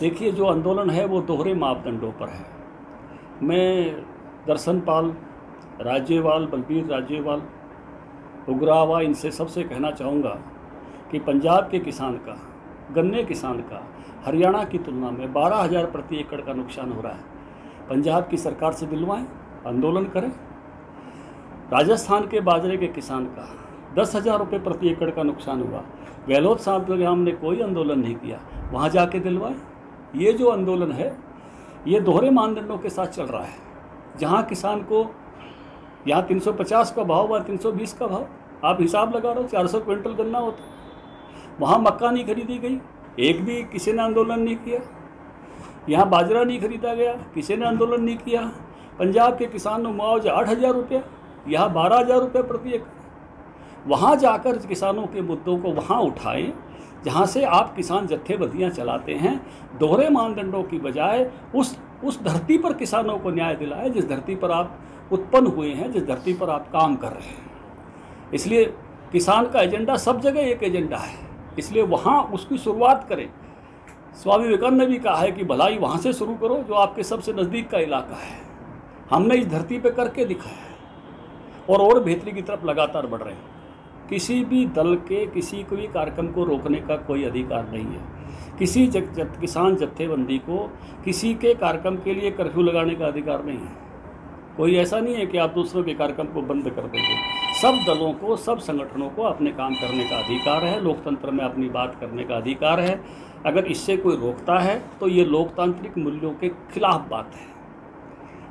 देखिए, जो आंदोलन है वो दोहरे मापदंडों पर है। मैं दर्शन पाल, राज्यपाल बलबीर राजेवाल, उग्रावा, इनसे सबसे कहना चाहूँगा कि पंजाब के किसान का, गन्ने किसान का हरियाणा की तुलना में 12,000 प्रति एकड़ का नुकसान हो रहा है। पंजाब की सरकार से दिलवाएं, आंदोलन करें। राजस्थान के बाजरे के किसान का 10,000 रुपये प्रति एकड़ का नुकसान हुआ, गहलोत साहब ने कोई आंदोलन नहीं किया, वहाँ जाके दिलवाएं। ये जो आंदोलन है ये दोहरे मानदंडों के साथ चल रहा है। जहाँ किसान को यहाँ 350 का भाव, वहाँ 320 का भाव, आप हिसाब लगा रहे हो, 400 क्विंटल गन्ना होता। वहाँ मक्का नहीं खरीदी गई, एक भी किसी ने आंदोलन नहीं किया। यहाँ बाजरा नहीं खरीदा गया, किसी ने आंदोलन नहीं किया। पंजाब के किसान को मुआवजा 8,000 रुपये, यहाँ 12,000 रुपये प्रति एकड़। वहाँ जाकर किसानों के मुद्दों को वहाँ उठाएं जहाँ से आप किसान जत्थेबंदियाँ चलाते हैं। दोहरे मानदंडों की बजाय उस धरती पर किसानों को न्याय दिलाए जिस धरती पर आप उत्पन्न हुए हैं, जिस धरती पर आप काम कर रहे हैं। इसलिए किसान का एजेंडा सब जगह एक एजेंडा है, इसलिए वहाँ उसकी शुरुआत करें। स्वामी विवेकानंद ने भी कहा है कि भलाई वहाँ से शुरू करो जो आपके सबसे नज़दीक का इलाका है। हमने इस धरती पे करके दिखाया है और बेहतरी की तरफ लगातार बढ़ रहे हैं। किसी भी दल के किसी भी कार्यक्रम को रोकने का कोई अधिकार नहीं है। किसी किसान जत्थेबंदी को किसी के कार्यक्रम के लिए कर्फ्यू लगाने का अधिकार नहीं है। कोई ऐसा नहीं है कि आप दूसरों के कार्यक्रम को बंद कर देंगे। सब दलों को, सब संगठनों को अपने काम करने का अधिकार है, लोकतंत्र में अपनी बात करने का अधिकार है। अगर इससे कोई रोकता है तो ये लोकतांत्रिक मूल्यों के खिलाफ बात है,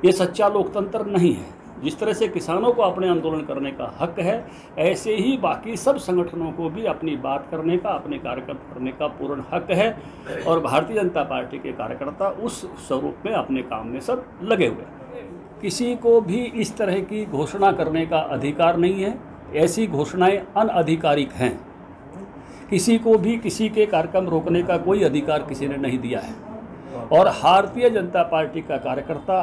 ये सच्चा लोकतंत्र नहीं है। जिस तरह से किसानों को अपने आंदोलन करने का हक है, ऐसे ही बाकी सब संगठनों को भी अपनी बात करने का, अपने कार्यक्रम करने का पूर्ण हक है। और भारतीय जनता पार्टी के कार्यकर्ता उस स्वरूप में अपने काम में सब लगे हुए हैं। किसी को भी इस तरह की घोषणा करने का अधिकार नहीं है। ऐसी घोषणाएं अनआधिकारिक हैं। किसी को भी किसी के कार्यक्रम रोकने का कोई अधिकार किसी ने नहीं दिया है। और भारतीय जनता पार्टी का कार्यकर्ता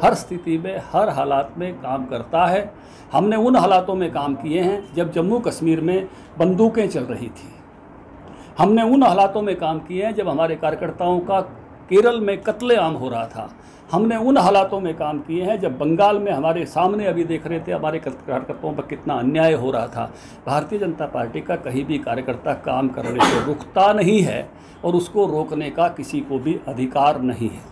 हर स्थिति में, हर हालात में काम करता है। हमने उन हालातों में काम किए हैं जब जम्मू कश्मीर में बंदूकें चल रही थी। हमने उन हालातों में काम किए हैं जब हमारे कार्यकर्ताओं का केरल में कत्लेआम हो रहा था। हमने उन हालातों में काम किए हैं जब बंगाल में हमारे सामने अभी देख रहे थे हमारे कार्यकर्ताओं पर कितना अन्याय हो रहा था। भारतीय जनता पार्टी का कहीं भी कार्यकर्ता काम करने से रुकता नहीं है और उसको रोकने का किसी को भी अधिकार नहीं है।